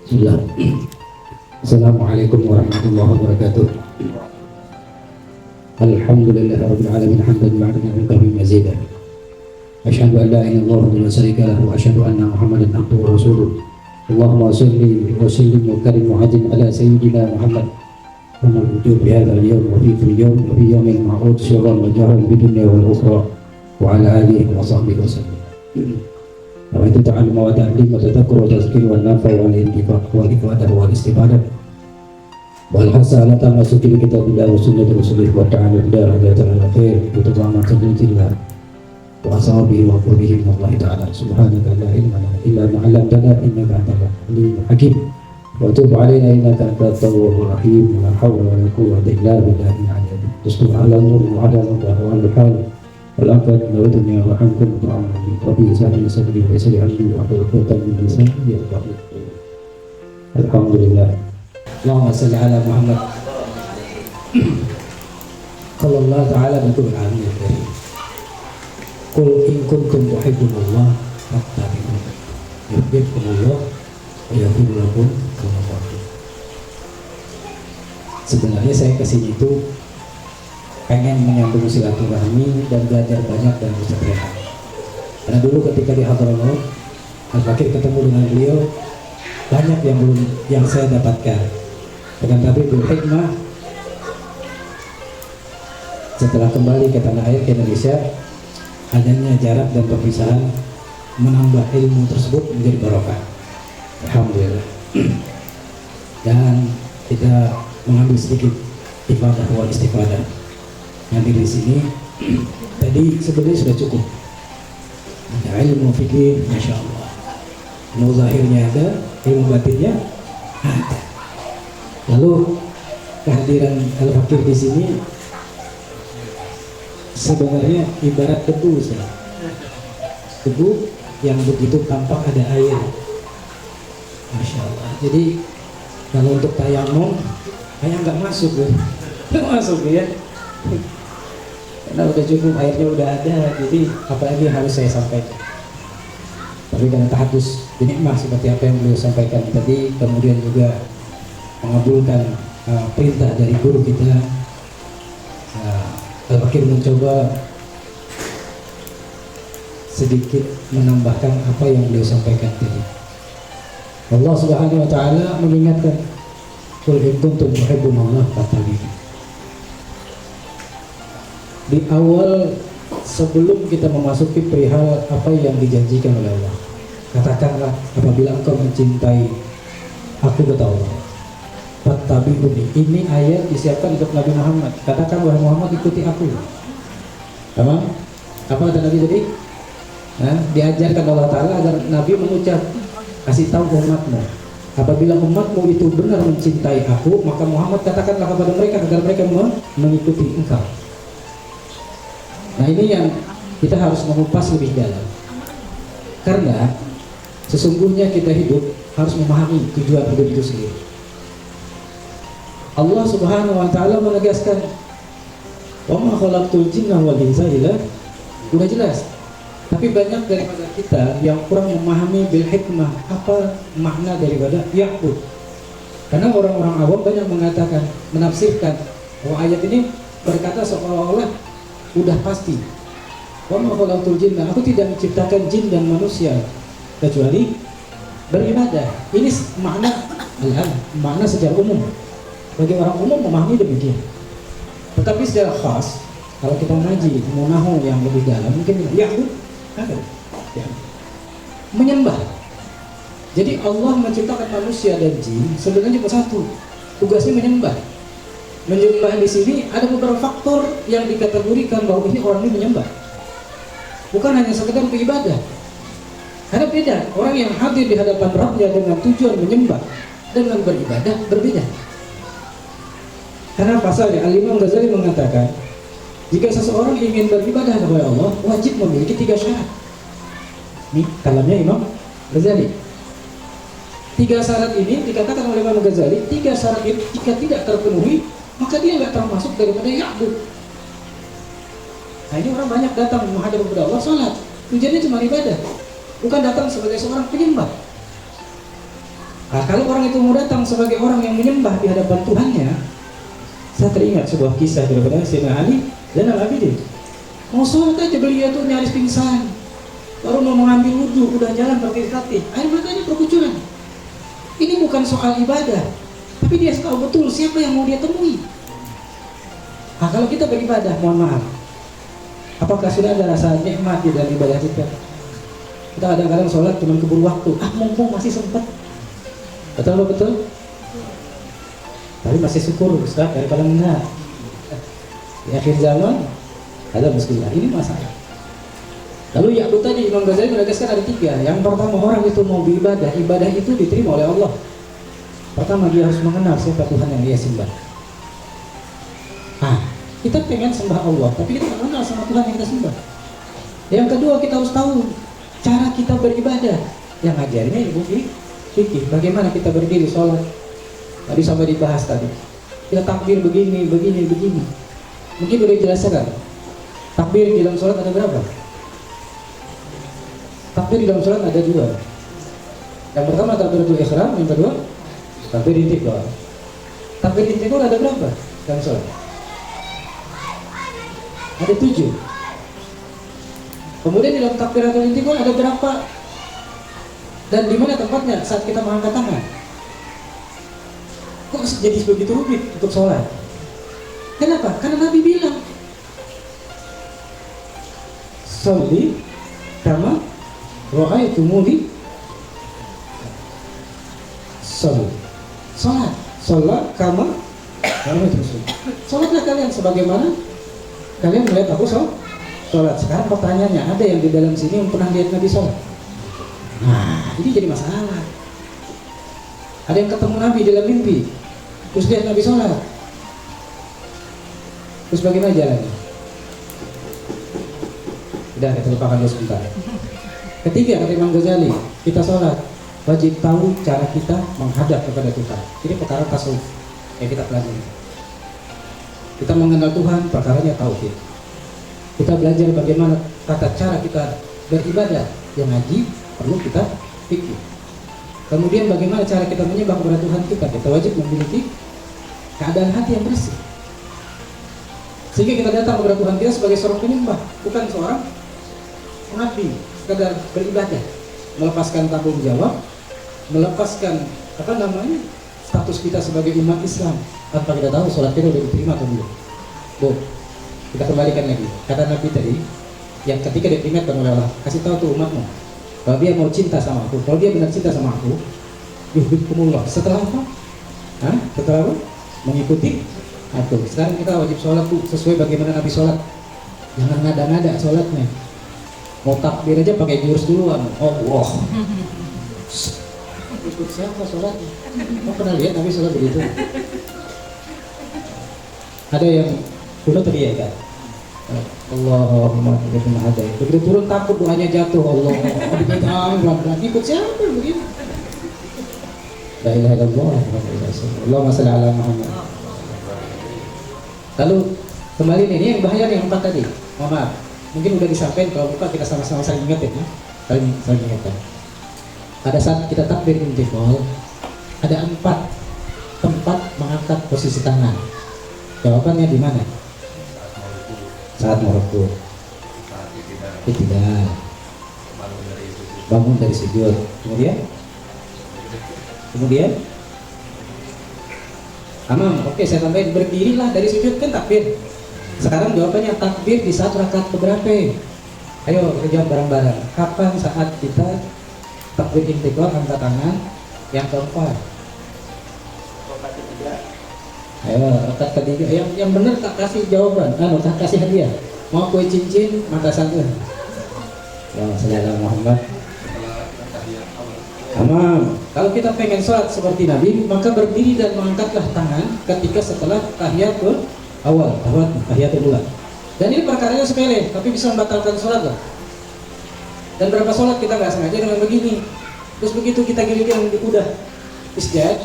Bismillah. Assalamualaikum warahmatullahi wabarakatuh. Alhamdulillahirabbil alamin hamdan ma'adan wa mazidan. Asyhadu an la ilaha illallah wa la syarika lahu wa asyhadu anna Muhammadan abduhu wa rasuluh. Allahumma shalli wa sallim wa karim wa ajil ala sayyidina Muhammad. Wa wujud bi hadzal yawm wa fi kulli yawm wa fi yawmin ma'ud syarran wa jahran bid dunya wal ukhra wa ala alihi wa sahbihi wa sallam. Wa itu ta'allum wa ta'lim wa tadhakkur wa tazkir wa nafa wa al-intifaq wa ifadah wa istifadah wal hasanah tamasuki bi kitabillah wa sunnati rasulih wa ta'ala darajatan al-khair wa tadamatan lillah wa ashabihi wa qurbihi min Allah ta'ala subhanaka la ilma lana illa ma 'allamtana innaka antal alimul hakim wa tub 'alaina innaka antat tawwabur rahim la hawla wa la quwwata illa billahi al-'aliyyil azim ala nur wa ala wa hal والأفضل لو الدنيا وعنكم وتعاملوا ربي يسعدني صدري ويسر عمري وأحضر عقدة من لساني يفقهوا قولي. الحمد لله. اللهم صل على محمد. قال الله تعالى بقول العالمين الكريم قل إن كنتم تحبون الله فاتبعوني يحببكم الله ويغفر لكم ذنوبكم. Sebenarnya saya kesini itu pengen menyambung silaturahmi dan belajar banyak dan pesantren. Karena dulu ketika di Hadramaut Al-Fakir ketemu dengan beliau, banyak yang saya dapatkan. Dengan tapi bil hikmah, setelah kembali ke tanah air ke Indonesia, adanya jarak dan perpisahan menambah ilmu tersebut menjadi barokah. Alhamdulillah. Dan kita mengambil sedikit ifadah wal istifadah. Yang di sini tadi sebenarnya sudah cukup. Ada ilmu fikih, masya Allah. Ilmu zahirnya ada, ilmu batinnya ada. Lalu kehadiran Al-Fakir di sini sebenarnya ibarat debu, debu yang begitu tampak ada air. Masya Allah. Jadi kalau untuk tayamum kayak nggak masuk, nggak masuk ya. Karena udah cukup, airnya udah ada, jadi apalagi harus saya sampaikan. Tapi karena tahadus binikmah seperti apa yang beliau sampaikan tadi, kemudian juga mengabulkan perintah dari guru kita, Al-Fakir mencoba sedikit menambahkan apa yang beliau sampaikan tadi. Allah Subhanahu wa taala mengingatkan, qul in kuntum tuhibbunallaha fattabi'uni. Di awal sebelum kita memasuki perihal apa yang dijanjikan oleh Allah, katakanlah apabila engkau mencintai aku, kata Allah, fattabi'uni. Ini ayat disiapkan untuk Nabi Muhammad. Katakan wahai Muhammad, ikuti aku. Apa kata Nabi tadi? Diajarkan Allah Ta'ala agar Nabi mengucap, kasih tahu umatmu, apabila umatmu itu benar mencintai aku, maka Muhammad katakanlah kepada mereka agar mereka mengikuti engkau. Nah, ini yang kita harus mengupas lebih dalam, karena sesungguhnya kita hidup harus memahami tujuan hidup itu sendiri. Allah Subhanahu wa taala menegaskan, wa ma khalaqtul jinna wal insa illa, udah jelas. Tapi banyak daripada kita yang kurang memahami bil hikmah apa makna daripada ya'bud. Karena orang-orang awam banyak mengatakan, menafsirkan bahwa ayat ini berkata seolah-olah udah pasti, wa ma khalaqtul jinna, aku tidak menciptakan jin dan manusia kecuali beribadah. Ini makna secara umum, bagi orang umum memahami demikian. Tetapi secara khas, kalau kita mengaji munahu yang lebih dalam, mungkin ya'bud ada ya, menyembah. Jadi Allah menciptakan manusia dan jin sebenarnya cuma satu, tugasnya menyembah. Menyembah di sini ada beberapa faktor yang dikategorikan bahwa ini orang ini menyembah, bukan hanya sekedar untuk ibadah. Karena beda, orang yang hadir di hadapan Rabbnya dengan tujuan menyembah dengan beribadah berbeda. Karena pasalnya Al-Imam Ghazali mengatakan, jika seseorang ingin beribadah kepada Allah, wajib memiliki 3 syarat. Ini kalamnya Imam Ghazali. 3 syarat ini dikatakan oleh Imam Ghazali, 3 syarat ini jika tidak terpenuhi, maka dia nggak termasuk daripada ya'bud. Nah, ini orang banyak datang menghadap kepada Allah, salat, tujuannya cuma ibadah, bukan datang sebagai seorang penyembah. Nah, kalau orang itu mau datang sebagai orang yang menyembah di hadapan Tuhannya, saya teringat sebuah kisah daripada Sayyidina Ali dan Al-Abidin. Mau sholat aja beliau tuh nyaris pingsan, baru mau mengambil wudhu, udah jalan berkati-kati, air matanya berkucuran. Ini bukan soal ibadah, tapi dia tahu betul siapa yang mau dia temui. Nah, kalau kita beribadah, mohon maaf, apakah sudah ada rasa nikmat di dalam ibadah kita? Kita kadang-kadang sholat cuma keburu waktu, mumpung masih sempat. Betul? Tapi masih syukur Ustaz, daripada enggak. Di akhir zaman ada muskilah, ini masalah. Lalu Ya'qub tadi Imam Ghazali menegaskan ada 3. Yang pertama, orang itu mau beribadah, ibadah itu diterima oleh Allah. Pertama, dia harus mengenal siapa Tuhan yang dia sembah. Kita pengen sembah Allah, tapi kita mengenal sama Tuhan yang kita sembah. Yang kedua, kita harus tahu cara kita beribadah. Yang ngajarnya ibu fikih, bagaimana kita berdiri sholat. Tadi sampai dibahas tadi. Kita takbir begini. Mungkin udah jelaskan. Takbir di dalam sholat ada berapa? Takbir di dalam sholat ada 2. Yang pertama takbiratul ihram, yang kedua takbir intikal. Takbir intikal ada berapa dalam sholat? Ada 7. Kemudian di dalam takbiratul intikal ada berapa? Dan di mana tempatnya saat kita mengangkat tangan? Kok jadi begitu rumit untuk sholat? Kenapa? Karena Nabi bilang, sholli kama ra'aitumuni sholli. Sholat kama ra'aitumuni. Sholatlah kalian sebagaimana kalian melihat aku sholat. Sekarang pertanyaannya, ada yang di dalam sini yang pernah lihat Nabi sholat? Nah, ini jadi masalah. Ada yang ketemu Nabi dalam mimpi, terus lihat Nabi sholat, terus bagaimana jalannya? Udah, kita lupakan dulu sebentar. Ketiga, kata Imam Ghazali, kita sholat wajib tahu cara kita menghadap kepada Tuhan. Ini perkara tasawuf yang kita pelajari. Kita mengenal Tuhan, perkaranya tauhid. Kita belajar bagaimana tata cara kita beribadah, yang ngaji perlu kita pikir. Kemudian bagaimana cara kita menyembah kepada Tuhan kita wajib memiliki keadaan hati yang bersih. Sehingga kita datang kepada Tuhan kita sebagai seorang penyembah, bukan seorang pengabdi, sekadar beribadah, melepaskan tanggung jawab, melepaskan status kita sebagai umat Islam tanpa kita tahu sholat kita sudah diterima atau belum. Kita kembalikan lagi kata Nabi tadi, yang ketika diperingatkan oleh Allah, kasih tahu tuh umatmu, kalau dia mau cinta sama aku, kalau dia benar cinta sama aku, yuhibbukumullah. Setelah apa? Setelah apa? Mengikuti aku. Sekarang kita wajib sholat tuh sesuai bagaimana Nabi sholat. Jangan ngada-ngada sholatnya. Mau takbir aja pakai jurus duluan. Allah. Ikut siapa sholatnya? Mau pernah lihat Nabi sholat begitu? Ada yang udah teriak kan? Allahumma hadai. Begitu turun takut doanya jatuh. Allah ikut siapa begitu? La ilaha illallah. Allahumma shalli ala Muhammad. Lalu kembali ini yang bahaya yang 4 tadi. Mohon maaf, mungkin udah disampaikan, kalau bukan kita sama-sama saling ingat ya, saling ingatkan. Pada saat kita takbir intikal, ada 4 tempat mengangkat posisi tangan. Jawabannya di mana? Saat mau rukuk, tidak, bangun dari sujud, kemudian aman. Oke, saya tambahin, berdirilah dari sujud, kan takbir. Sekarang jawabannya takbir di saat rakaat keberapa? Ayo kita jawab bareng-bareng. Kapan saat kita takbir intikal angkat tangan? Yang keempat. Ayo, rakaat ketiga. Yang benar tak kasih jawaban, tak kasih hadiah. Mau kue cincin, mata sanggup. Assalamualaikum Muhammad. Aman. Kalau kita pengen sholat seperti Nabi, maka berdiri dan mengangkatlah tangan ketika setelah tahiyat awal, tahiyat ula. Dan ini perkaranya sepele, tapi bisa membatalkan sholat loh. Dan berapa sholat kita nggak sengaja dengan begini. Terus begitu kita giliran udah isjad,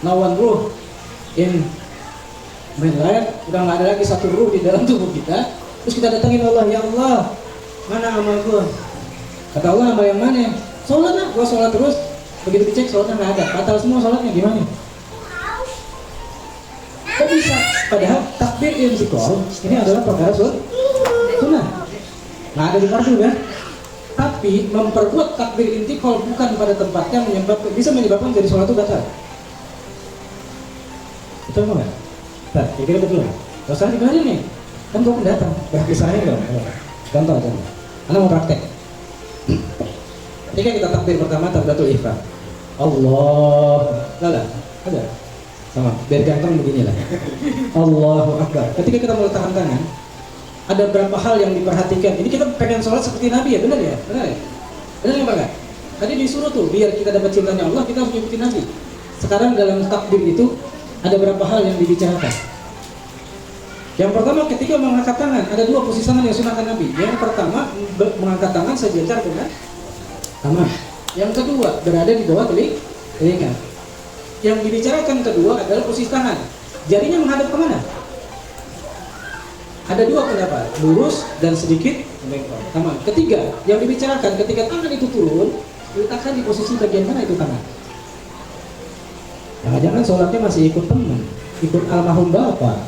lawan ruh in menlayak, udah nggak ada lagi satu ruh di dalam tubuh kita. Terus kita datangin Allah, ya Allah, mana amal gua? Kata Allah, amal yang mana? Sholat lah, gua sholat terus. Begitu dicek sholatnya nggak ada, batal semua sholatnya, gimana? Kok bisa? Padahal takbir intikal ini adalah perkara sunnah, nggak ada di fardu kan? Tapi memperbuat takbir intikal bukan pada tempatnya bisa menyebabkan jadi sholat itu batal. Betul nggak? Kira-kira betul nggak? Gak usah dibalik nih, kan kau pendatang, bagi saya dong. Contoh aja, Anda mau praktek. Ketika kita takbir pertama, takbiratul ihram, Allah, lala, ada, sama, biar ganteng beginilah. Allahu Akbar. Ketika kita meletakkan tangan, ada berapa hal yang diperhatikan. Ini kita pengen sholat seperti Nabi ya, benar ya? Benar ya? Benar ya Pak? Tadi disuruh tuh, biar kita dapat cintanya Allah, kita harus ikuti Nabi. Sekarang dalam takbir itu ada berapa hal yang dibicarakan. Yang pertama, ketika mengangkat tangan, ada dua posisi tangan yang sunahkan Nabi. Yang pertama, mengangkat tangan sejajar dengan tangan. Yang kedua, berada di bawah telinga. Yang dibicarakan kedua adalah posisi tangan. Jarinya menghadap kemana? Ada dua pendapat, lurus dan sedikit membengkok. Sama. Ketiga, yang dibicarakan ketika tangan itu turun, diletakkan di posisi bagian mana itu tangan? Jangan-jangan sholatnya masih ikut teman, ikut almarhum bapak.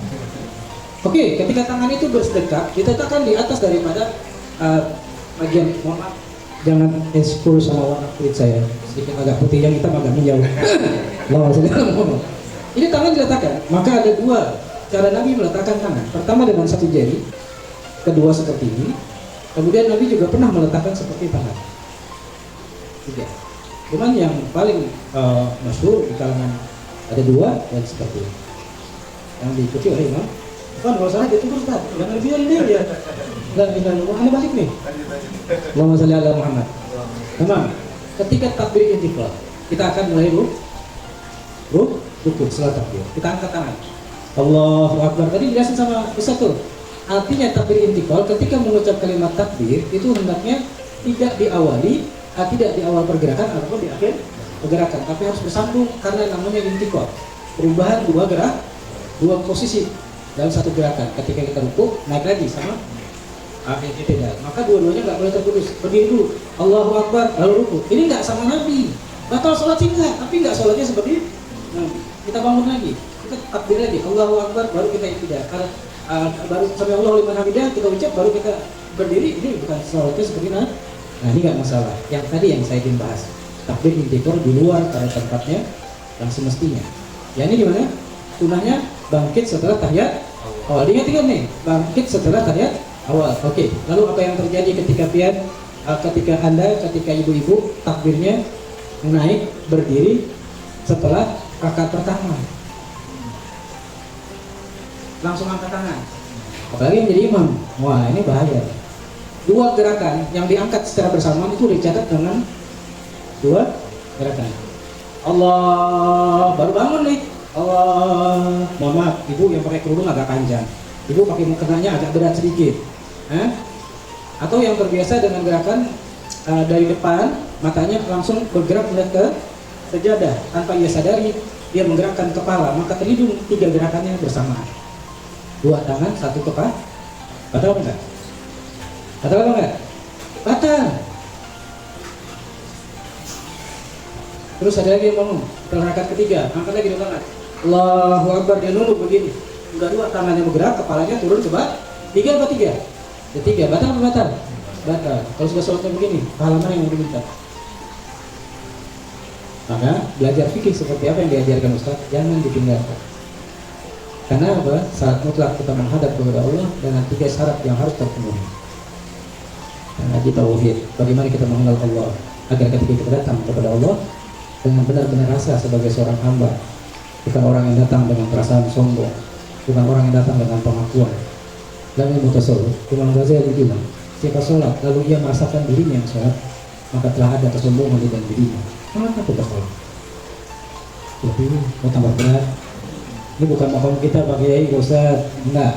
Oke, ketika tangan itu bersedekap, diletakkan di atas daripada bagian, mohon maaf, jangan expose sama warna kulit saya, sedikit agak putih, yang hitam agak menjauh. Ini tangan diletakkan, maka ada dua cara Nabi meletakkan tangan. Pertama dengan satu jari, kedua seperti ini. Kemudian Nabi juga pernah meletakkan seperti tangan. Tiga. Cuman yang paling masyhur di kalangan ada dua dan seperti ini. Yang diikuti oleh Imam. Kan kalau salah itu Ustaz, jangan bilang dia ya. Dan Anda balik nih. Allahumma shalli ala Muhammad. Tamam. Ketika takbir intikal, kita akan mulai rukuk setelah takbir. Kita angkat tangan. Allahu Akbar. Tadi dijelasin sama Ustaz tuh. Artinya takbir intikal ketika mengucap kalimat takbir itu hendaknya tidak diawali, tidak di awal pergerakan ataupun di akhir pergerakan, tapi harus bersambung karena namanya intikal. Perubahan dua posisi dalam satu gerakan. Ketika kita rukuk, naik lagi sama akhirnya tidak. Maka dua-duanya nggak boleh terputus. Berdiri dulu, Allahu Akbar, lalu rukuk. Ini nggak sama Nabi. Batal sholat sih enggak, tapi nggak sholatnya seperti Nabi. Kita bangun lagi, kita takbir lagi, Allahu Akbar, baru kita tidak. Baru sampai Allahu liman hamidah kita ucap, baru kita berdiri. Ini bukan sholatnya seperti Nabi. Nah ini nggak masalah. Yang tadi yang saya ingin bahas, takbir intikal di luar pada tempatnya yang semestinya. Ya ini gimana? Sunahnya bangkit setelah tahiyat awal. Ingat nih, bangkit setelah tahiyat awal. Oke. Lalu apa yang terjadi ketika ketika ibu-ibu takbirnya naik berdiri setelah rakaat pertama? Langsung angkat tangan. Apalagi yang jadi imam. Wah, ini bahaya. Dua gerakan yang diangkat secara bersamaan itu dicatat dengan dua gerakan. Allah, baru bangun nih. Allah, mohon maaf, ibu yang pakai kerudung agak panjang, ibu pakai mukenanya agak berat sedikit, atau yang terbiasa dengan gerakan dari depan, matanya langsung bergerak melihat ke sejadah tanpa ia sadari dia menggerakkan kepala, maka terhidung tiga gerakannya bersamaan. Dua tangan, satu kepala. Batal apa enggak? Batal apa enggak? Batal. Terus ada lagi yang bangun setelah rakaat ketiga, angkat lagi dua tangan. Allahu Akbar, dia nunduk begini. Udah dua tangannya bergerak, kepalanya turun ke bawah. Tiga apa tiga? Tiga. Batal apa batal? Batal. Kalau sudah sholatnya begini, pahala mana yang diminta? Maka belajar fikih seperti apa yang diajarkan Ustaz, jangan ditinggalkan. Karena apa? Syarat mutlak kita menghadap kepada Allah dengan tiga syarat yang harus terpenuhi. Haji tauhid, bagaimana kita mengenal Allah agar ketika kita datang kepada Allah dengan benar-benar rasa sebagai seorang hamba, bukan orang yang datang dengan perasaan sombong, bukan orang yang datang dengan pengakuan. Dan yang mutasawwif, Imam Ghazali bilang, siapa sholat lalu ia merasakan dirinya yang sholat, maka telah ada kesombongan di dalam dirinya. Kenapa kita sholat? Jadi mau tambah berat. Ini bukan mohon kita pakai Ustaz, enggak.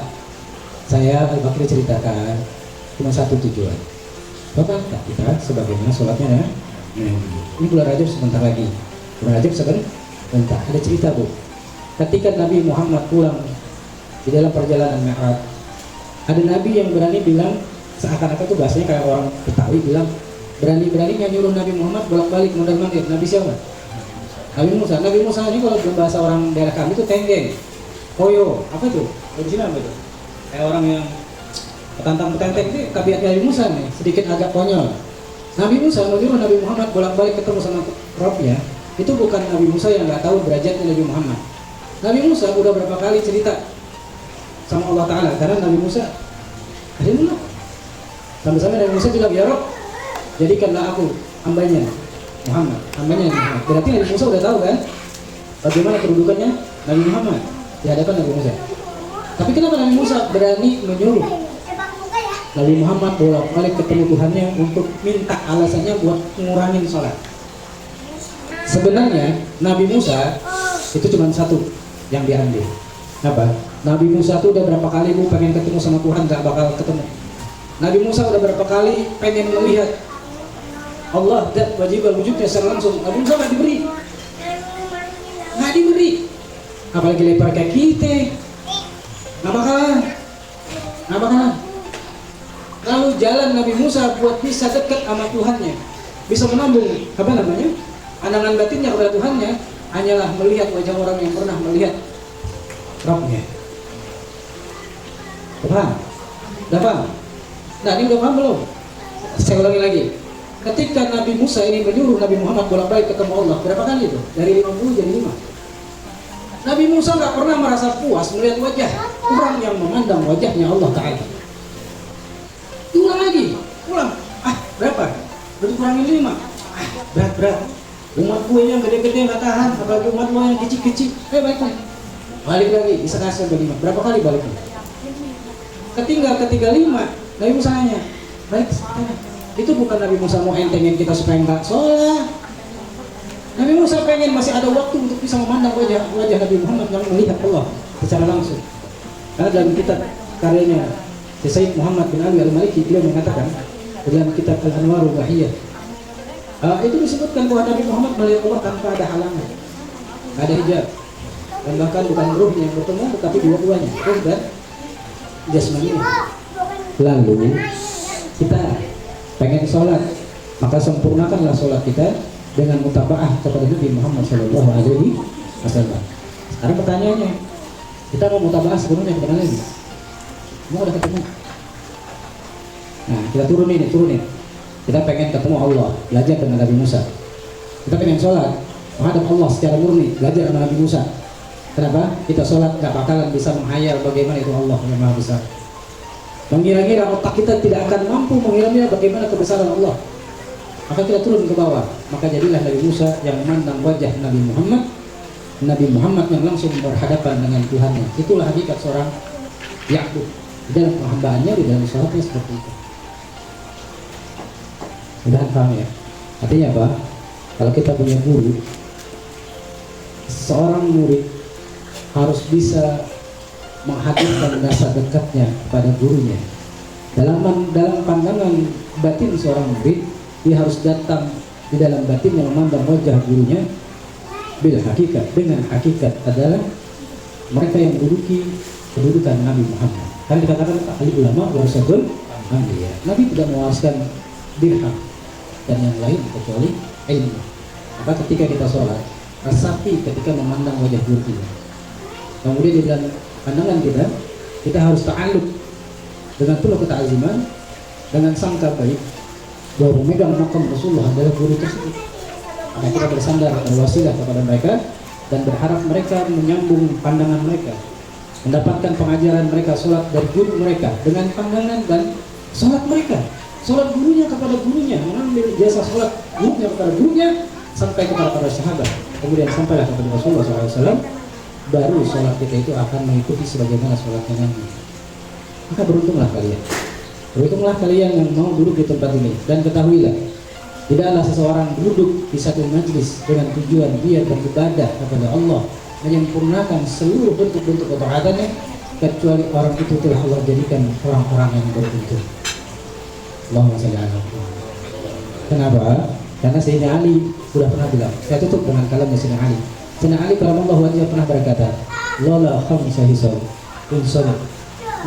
Saya Al-Bakri ceritakan cuma satu tujuan. Bapak kita sebagaimana sholatnya ini bulan Rajab sebentar lagi. Bulan Rajab sebentar. Ada cerita bu. Ketika Nabi Muhammad pulang di dalam perjalanan Mi'raj, ada Nabi yang berani bilang seakan-akan tuh bahasanya kayak orang Betawi bilang, berani-beraninya nyuruh Nabi Muhammad bolak-balik mondar-mandir. Nabi siapa? Nabi Musa. Nabi Musa ini kalau dalam bahasa orang daerah kami itu tenggeng, koyo, apa itu? Original apa itu? Kayak orang yang petantang-petenteng itu tabiat Nabi Musa nih, sedikit agak konyol. Nabi Musa menyuruh Nabi Muhammad bolak-balik ketemu sama Robnya. Itu bukan Nabi Musa yang nggak tahu derajatnya Nabi Muhammad. Nabi Musa udah berapa kali cerita sama Allah Ta'ala, karena Nabi Musa harimullah. Sampai-sampai Nabi Musa bilang, ya Rob, jadikanlah aku hambanya Muhammad, hambanya Muhammad. Berarti Nabi Musa udah tahu kan bagaimana kedudukannya Nabi Muhammad di hadapan Nabi Musa. Tapi kenapa Nabi Musa berani menyuruh Nabi Muhammad bolak-balik ketemu Tuhannya untuk minta alasannya buat ngurangin sholat? Sebenarnya Nabi Musa itu cuma satu yang diambil. Apa? Nabi Musa tuh udah berapa kali pengen ketemu sama Tuhan, gak bakal ketemu. Nabi Musa udah berapa kali pengen melihat Allah dan wajib wujudnya secara langsung. Nabi Musa nggak diberi, apalagi lebar kayak kita, nggak bakalan. Lalu jalan Nabi Musa buat bisa dekat sama Tuhannya, bisa menambung angan batinnya kepada Tuhannya, hanyalah melihat wajah orang yang pernah melihat Rabbnya. Paham? Udah paham? Nah, ini udah paham belum? Saya ulangi lagi. Ketika Nabi Musa ini menyuruh Nabi Muhammad bolak-balik ketemu Allah, berapa kali itu? Dari 50 jadi 5. Nabi Musa nggak pernah merasa puas melihat wajah orang yang memandang wajahnya Allah Ta'ala. Ulang lagi, ulang. Berapa? Berarti kurangin 5. Berat. Umat gue yang gede-gede nggak tahan, apalagi umat gue yang kecil-kecil. Balik lagi. Balik lagi, bisa kasih ke 5. Berapa kali balik lagi? Ketinggal ketiga 5, Nabi Musa nanya, balik sana. Itu bukan Nabi Musa mau entengin kita supaya nggak sholat. Nabi Musa pengen masih ada waktu untuk bisa memandang wajah Nabi Muhammad yang melihat Allah secara langsung. Karena dalam kitab karyanya Sayyid Muhammad bin Ali Al-Maliki, beliau mengatakan dalam kitab Al-Anwarul Wahiyah, itu disebutkan bahwa Nabi Muhammad melihat Allah tanpa ada halangan, ada hijab, dan bahkan bukan ruhnya yang bertemu, tetapi dua-duanya, ruh dan jasmani. Lalu kita pengen sholat, maka sempurnakanlah sholat kita dengan mutabaah kepada Nabi Muhammad SAW. Sekarang pertanyaannya, kita mau mutabaah sebenarnya kemana lagi? Mau ada ketemu? Nah, kita turunin. Kita pengen ketemu Allah, belajar dengan Nabi Musa. Kita pengen sholat, menghadap Allah secara murni, belajar dengan Nabi Musa. Kenapa? Kita sholat gak bakalan bisa menghayal bagaimana itu Allah yang Maha Besar. Mengira-ngira otak kita tidak akan mampu mengira-ngira bagaimana kebesaran Allah. Maka kita turun ke bawah. Maka jadilah Nabi Musa yang memandang wajah Nabi Muhammad yang langsung berhadapan dengan Tuhannya. Itulah hakikat seorang Yakub di dalam kehambaannya, di dalam sholatnya seperti itu. Mudah paham ya? Artinya apa? Kalau kita punya guru, seorang murid harus bisa menghadirkan rasa dekatnya kepada gurunya. Dalam pandangan batin seorang murid, dia harus datang di dalam batinnya memandang wajah gurunya bil hakikat, dengan hakikat adalah mereka yang menduduki kedudukan Nabi Muhammad. Kan dikatakan ahli ulama warasatul anbiya. Nabi tidak mewariskan dirham dan yang lain kecuali ilmu. Maka ketika kita sholat, resapi ketika memandang wajah guru kita. Kemudian di dalam pandangan kita harus ta'alluq dengan penuh keta'aziman, dengan sangka baik bahwa memegang makam Rasulullah adalah guru tersebut. Maka kita bersandar berwasilah kepada mereka dan berharap mereka menyambung pandangan mereka, mendapatkan pengajaran mereka, sholat dari guru mereka dengan pandangan dan sholat mereka, sholat gurunya kepada gurunya, mengambil jasa sholat gurunya kepada gurunya sampai kepada para sahabat, kemudian sampailah kepada Rasulullah SAW. Baru sholat kita itu akan mengikuti sebagaimana sholatnya Nabi. Maka beruntunglah kalian yang mau duduk di tempat ini, dan ketahuilah tidaklah seseorang duduk di satu majlis dengan tujuan dia beribadah kepada Allah, menyempurnakan seluruh bentuk-bentuk ketaatannya, kecuali orang itu telah Allah jadikan orang-orang yang beruntung. Allahumma shalli ala Muhammad. Kenapa? Karena Sayyidina Ali sudah pernah bilang. Saya tutup dengan kalamnya Sayyidina Ali. Sayyidina Ali karamallahu wajhahu pernah berkata, "Lola khamsa hisal,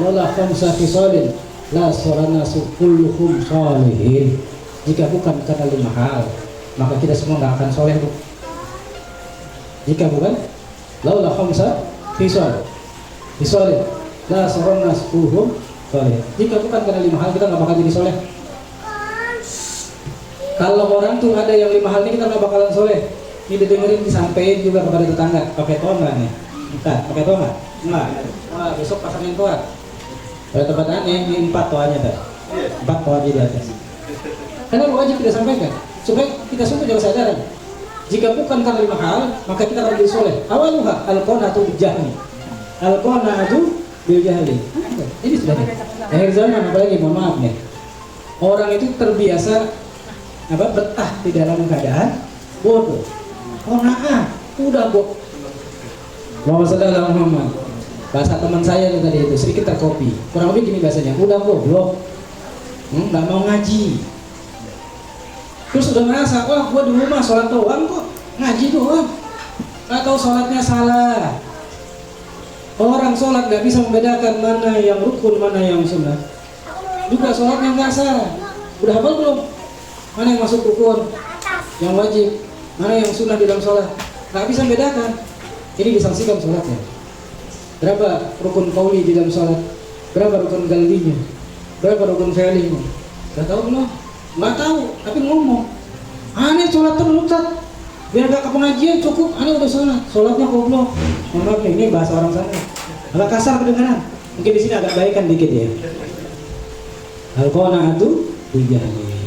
lola khamsa hisalin, la sarana kulluhum salihin." Jika bukan karena 5 hal, maka kita semua nggak akan soleh, Bu. Jika bukan laula khamsa fisal la sarana suhum soleh. Jika bukan karena 5 hal, kita nggak bakal jadi soleh. Kalau orang tuh ada yang 5 hal ini, kita nggak bakalan soleh. Ini didengerin, disampaikan juga kepada tetangga. Pakai toa nggak nih? Bukan, pakai toa nggak? Nggak. Wah, besok pasangin toa. Pada tempat aneh, ini 4 toanya tuh. 4 toa di atas. Karena wajib kita sampaikan supaya kita semua juga sadar. Jika bukan karena 5 hal, maka kita akan jadi soleh. Awaluha al-qanatu bil jahli. Al-qanatu bil jahli. Ini sudah akhir zaman, apalagi mohon maaf nih. Orang itu terbiasa betah di dalam keadaan bodoh. Udah bu. Muhammad. Bahasa teman saya itu tadi itu sedikit terkopi. Kurang lebih gini bahasanya. Udah goblok. Nggak mau ngaji. Terus udah ngerasa, wah gua di rumah sholat doang kok, ngaji doang, nggak tahu sholatnya salah. Orang sholat nggak bisa membedakan mana yang rukun, mana yang sunnah. Juga sholatnya nggak salah. Udah hafal belum? Mana yang masuk rukun, yang wajib, mana yang sunnah di dalam sholat? Nggak bisa membedakan. Ini disangsikan sholatnya. Berapa rukun qauli di dalam sholat? Berapa rukun qalbinya? Berapa rukun fi'linya? Nggak tahu belum? Nggak tahu, tapi ngomong. Aneh sholat terus Ustaz. Biar gak ke pengajian cukup, aneh udah sholatnya goblok. Maaf nih, ini bahasa orang sana. Agak kasar kedengaran. Mungkin di sini agak baikan dikit ya. Al-qana'atu bijahli.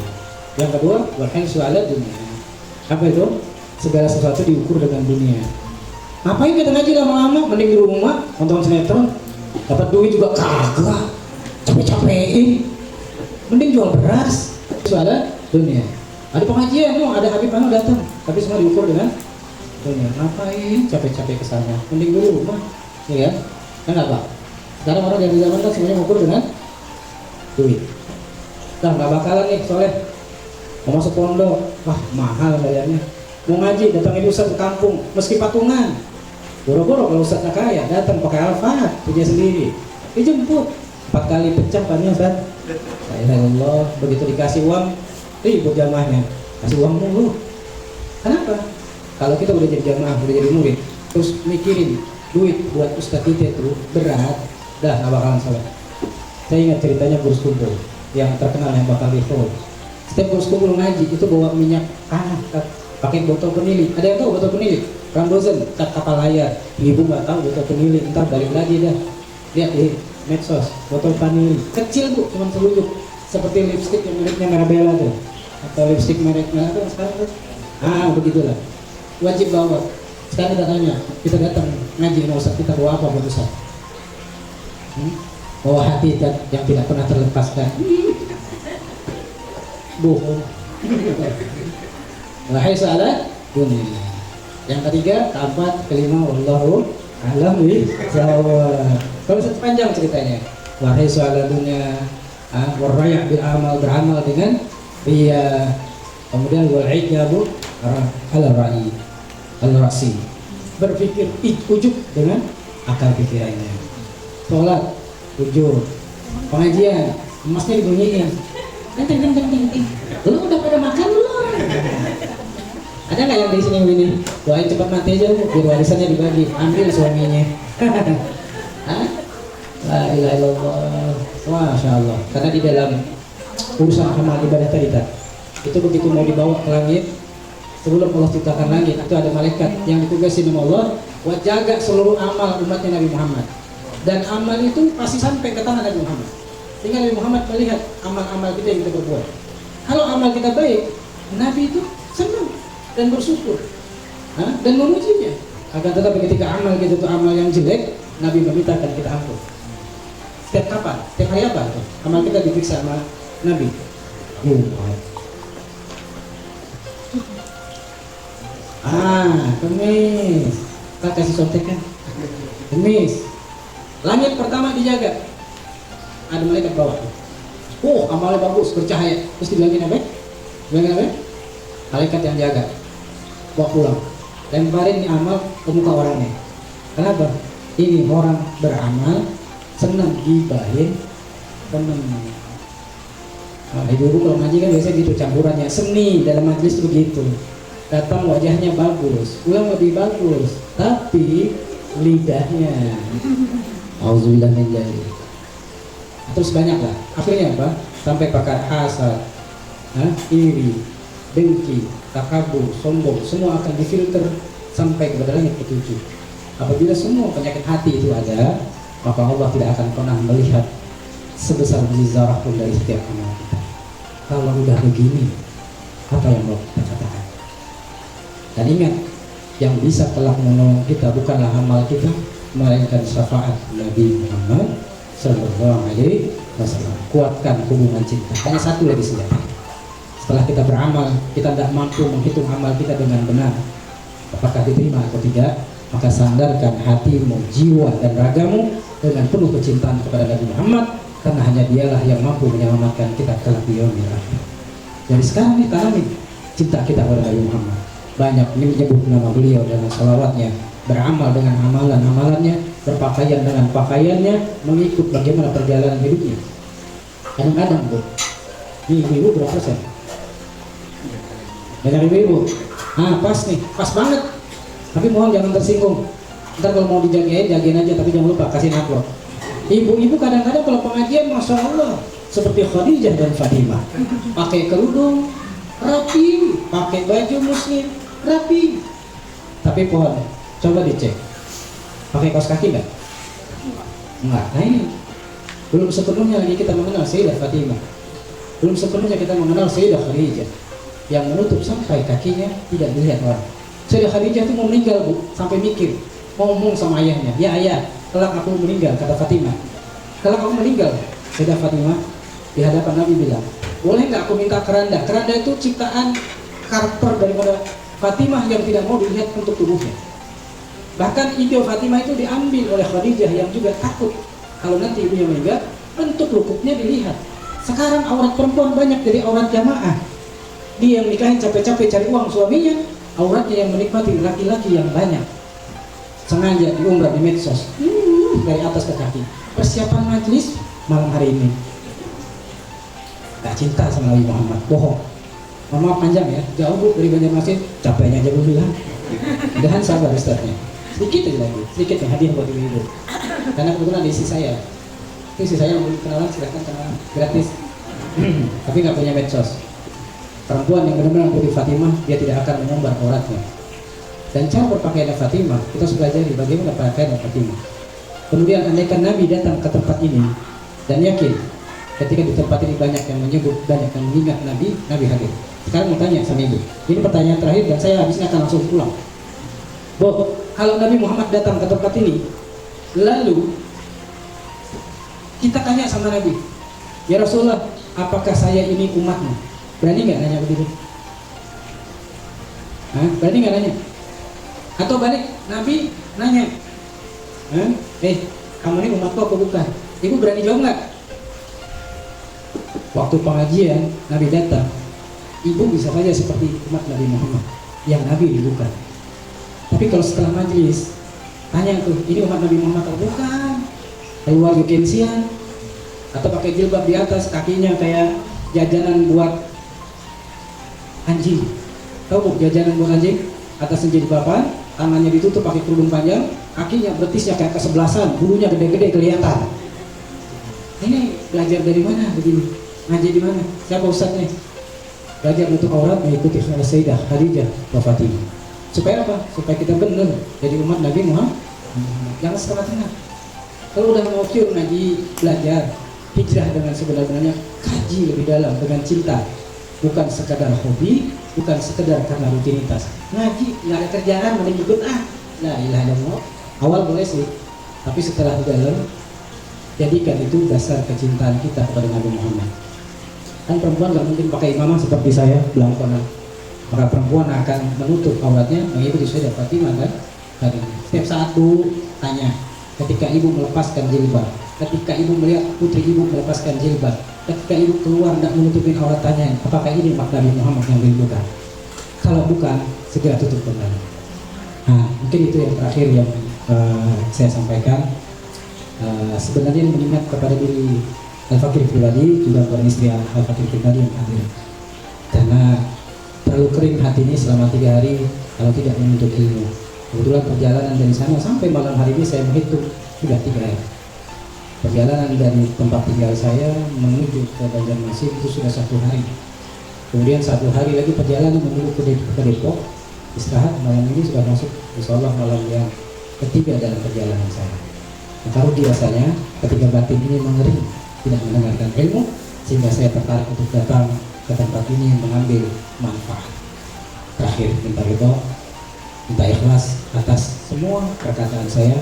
Yang kedua, wal-hinsu 'ala dunya. Apa itu? Segala sesuatu diukur dengan dunia. Ngapain kita ngaji lama-lama? Mending di rumah nonton sinetron. Dapat duit juga kagak. Capek-capekin. Mending jual beras. Soalnya dunia. Ada pengajian, ada Habib Anu datang, tapi semua diukur dengan dunia. Ngapain capek-capek ke sana? Mending dulu rumah, ya kan? Kan apa? Sekarang orang dari zaman kan semuanya mengukur dengan duit. Nah, nggak bakalan nih soleh. Mau masuk pondok, wah mahal bayarnya. Mau ngaji, datangin ustaz ke kampung, meski patungan. Boro-boro kalau ustaznya kaya, datang pakai Alphard, punya sendiri. Dijemput 4 kali pecah bannya Ustaz. Allah, begitu dikasih uang, ribut jamaahnya, kasih uang mulu. Kenapa? Kalau kita udah jadi jamaah, udah jadi murid, terus mikirin duit buat ustaz kita itu berat, dah nggak bakalan salah. Saya ingat ceritanya Gus Kumpul yang terkenal yang bakal revol. Setiap Gus Kumpul ngaji itu bawa minyak tanah, pakai botol penili. Ada yang tahu botol penili? Rambozen, cat kapal layar. Ibu nggak tahu botol penili, ntar balik lagi dah. Lihat di medsos, botol vanili kecil Bu, cuma selunjuk, seperti lipstick yang mereknya Marabella tuh, atau lipstick mereknya apa sekarang tuh, begitulah. Wajib bawa. Sekarang kita tanya, kita datang ngaji sama Ustaz, kita bawa apa buat Ustaz? Bawa hati yang tidak pernah terlepaskan. Bohong. Wahai salat dunia. Yang ketiga, keempat, kelima, wallahu a'lam bishawab. Kalau sepanjang ceritanya, wahai salat dunia, warrayak bil amal, beramal dengan riya, kemudian wal ijabu ala ra'i al-rasi, berpikir ujub dengan akal pikirannya. Sholat ujub, pengajian emasnya dibunyiin, ting. Lu udah pada makan belum? Ada nggak yang di sini begini? Doain cepat mati aja Bu, biar warisannya dibagi, ambil suaminya. La ilaha illallah. Masya Allah. Karena di dalam urusan amal ibadah tadi itu begitu mau dibawa ke langit, sebelum Allah ciptakan langit itu ada malaikat yang ditugasin sama Allah buat jaga seluruh amal umatnya Nabi Muhammad. Dan amal itu pasti sampai ke tangan Nabi Muhammad. Sehingga Nabi Muhammad melihat amal-amal kita yang kita berbuat. Kalau amal kita baik, Nabi itu senang dan bersyukur dan memujinya. Akan tetapi ketika amal kita itu amal yang jelek, Nabi memintakan kita ampun. Setiap kapan? Setiap hari apa? Amal kita diperiksa sama Nabi. Kemis. Kita kasih contekan. Kemis. Langit pertama dijaga. Ada malaikat bawah. Amalnya bagus, bercahaya. Terus dibilangin apa? Malaikat yang jaga. Bawa pulang. Lemparin nih amal ke muka orangnya. Kenapa? Ini orang beramal senang gibahin temen. Nah, ibu-ibu kalau ngaji kan biasanya gitu campurannya, seni dalam majelis itu begitu. Datang wajahnya bagus, pulang lebih bagus, tapi lidahnya auzubillah min dzalik. Terus banyak lah. Akhirnya apa? Sampai pakar hasad, iri, dengki, takabur, sombong, semua akan difilter sampai kepada langit ketujuh. Apabila semua penyakit hati itu ada, maka Allah tidak akan pernah melihat sebesar biji zarah pun dari setiap amal kita. Kalau udah begini, apa yang mau kita katakan? Dan ingat, yang bisa kelak menolong kita bukanlah amal kita, melainkan syafaat Nabi Muhammad Sallallahu Alaihi Wasallam. Kuatkan hubungan cinta. Hanya satu lagi senjata. Setelah kita beramal, kita tidak mampu menghitung amal kita dengan benar, apakah diterima atau tidak, maka sandarkan hatimu, jiwa dan ragamu dengan penuh kecintaan kepada Nabi Muhammad, karena hanya dialah yang mampu menyelamatkan kita kelak di yaumil akhir. Jadi sekarang nih tanami cinta kita kepada Nabi Muhammad. Banyak menyebut nama beliau dengan salawatnya, beramal dengan amalan-amalannya, berpakaian dengan pakaiannya, mengikut bagaimana perjalanan hidupnya. Kadang-kadang Bu, ini ibu-ibu berapa persen? Banyak ibu-ibu. Pas nih, pas banget. Tapi mohon jangan tersinggung. Ntar kalau mau dijagain, jagain aja, tapi jangan lupa kasih amplop. Ibu-ibu kadang-kadang kalau pengajian, masya Allah, seperti Khadijah dan Fatimah, pakai kerudung rapi, pakai baju muslim rapi. Tapi pohon, coba dicek, pakai kaos kaki nggak? Enggak. Nah ini belum sepenuhnya lagi kita mengenal Sayyidah Fatimah, belum sepenuhnya kita mengenal Sayyidah Khadijah yang menutup sampai kakinya tidak dilihat orang. Sayyidah Khadijah itu mau meninggal Bu, sampai mikir, mau ngomong sama ayahnya, ya ayah, kelak aku meninggal, kata Fatimah. Kalau kamu meninggal, Sayyidah Fatimah di hadapan Nabi bilang, boleh nggak aku minta keranda? Keranda itu ciptaan karakter daripada Fatimah yang tidak mau dilihat untuk tubuhnya. Bahkan ide Fatimah itu diambil oleh Khadijah yang juga takut kalau nanti ibunya meninggal, bentuk lukuknya dilihat. Sekarang aurat perempuan banyak dari aurat jamaah. Dia yang nikahin capek-capek cari uang suaminya, auratnya yang menikmati laki-laki yang banyak. Sengaja di umrah di medsos, dari atas ke kaki. Persiapan majelis malam hari ini. Gak cinta sama Nabi Muhammad, bohong. Maaf panjang ya, jauh Bu dari Banjarmasin, capeknya aja gue bilang. Mudahan sabar Ustaznya. Sedikit aja lagi, sedikit yang hadiah buat ibu-ibu. Karena kebetulan ada isi saya. Isi saya mau kenalan, silahkan kenalan gratis. Tapi nggak punya medsos. Perempuan yang benar-benar mengikuti Fatimah, dia tidak akan mengumbar auratnya. Dan cara berpakaian Fatimah, kita harus pelajari bagaimana pakaian Fatimah. Kemudian andaikan Nabi datang ke tempat ini dan yakin ketika di tempat ini banyak yang menyebut, banyak yang mengingat Nabi, Nabi hadir. Sekarang mau tanya sama ibu, ini pertanyaan terakhir dan saya habisnya akan langsung pulang. Bu, kalau Nabi Muhammad datang ke tempat ini, lalu kita tanya sama Nabi, ya Rasulullah, apakah saya ini umatmu? Berani nggak nanya begitu? Berani nggak nanya? Atau balik, Nabi nanya, kamu ini umatku apa bukan? Ibu berani jawab nggak? Waktu pengajian Nabi datang, ibu bisa saja seperti umat Nabi Muhammad yang Nabi bukan. Tapi kalau setelah majelis tanya tuh, ini umat Nabi Muhammad atau bukan? Keluar yukensian atau pakai jilbab di atas, kakinya kayak jajanan buat anjing. Tahu Bu jajanan buat anjing? Atasnya jilbaban, tangannya ditutup pakai kerudung panjang, kakinya betisnya kayak kesebelasan, bulunya gede-gede kelihatan. Ini belajar dari mana begini? Ngaji di mana? Siapa ustadznya? Belajar untuk aurat mengikuti Sayyidah Khadijah wa Fatimah. Supaya apa? Supaya kita benar jadi umat Nabi Muhammad. Jangan setengah-tengah. Kalau udah mau pure ngaji, belajar, hijrah dengan sebenar-benarnya, kaji lebih dalam dengan cinta. Bukan sekadar hobi, bukan sekedar karena rutinitas. Ngaji, nggak ada kerjaan, mending ikut la ilaha illallah. Awal boleh sih, tapi setelah di dalam, jadikan itu dasar kecintaan kita kepada Nabi Muhammad. Kan perempuan nggak mungkin pakai imamah seperti saya belangkonan, maka perempuan akan menutup auratnya mengikuti Sayyidah Fatimah kan. Setiap saat tuh tanya, ketika ibu melepaskan jilbab, ketika ibu melihat putri ibu melepaskan jilbab, ketika ibu keluar tidak menutupin aurat, tanya, apakah ini umat Nabi Muhammad yang dibuka? Kalau bukan, segera tutup kembali. Nah, mungkin itu yang terakhir yang saya sampaikan. Sebenarnya mengingat kepada diri Al-Fakir pribadi, juga kepada istri Al-Fakir pribadi yang hadir. Karena terlalu kering hati ini selama 3 hari kalau tidak menuntut ilmu. Kebetulan perjalanan dari sana sampai malam hari ini saya menghitung sudah 3 hari. Perjalanan dari tempat tinggal saya menuju ke Banjarmasin itu sudah 1 hari. Kemudian 1 hari lagi perjalanan menuju ke Depok. Istirahat malam ini sudah masuk insyaallah malam yang ketiga dalam perjalanan saya. Nah, kalau biasanya ketika batin ini mengering, tidak mendengarkan ilmu, sehingga saya tertarik untuk datang ke tempat ini mengambil manfaat. Terakhir minta ridho, minta ikhlas atas semua perkataan saya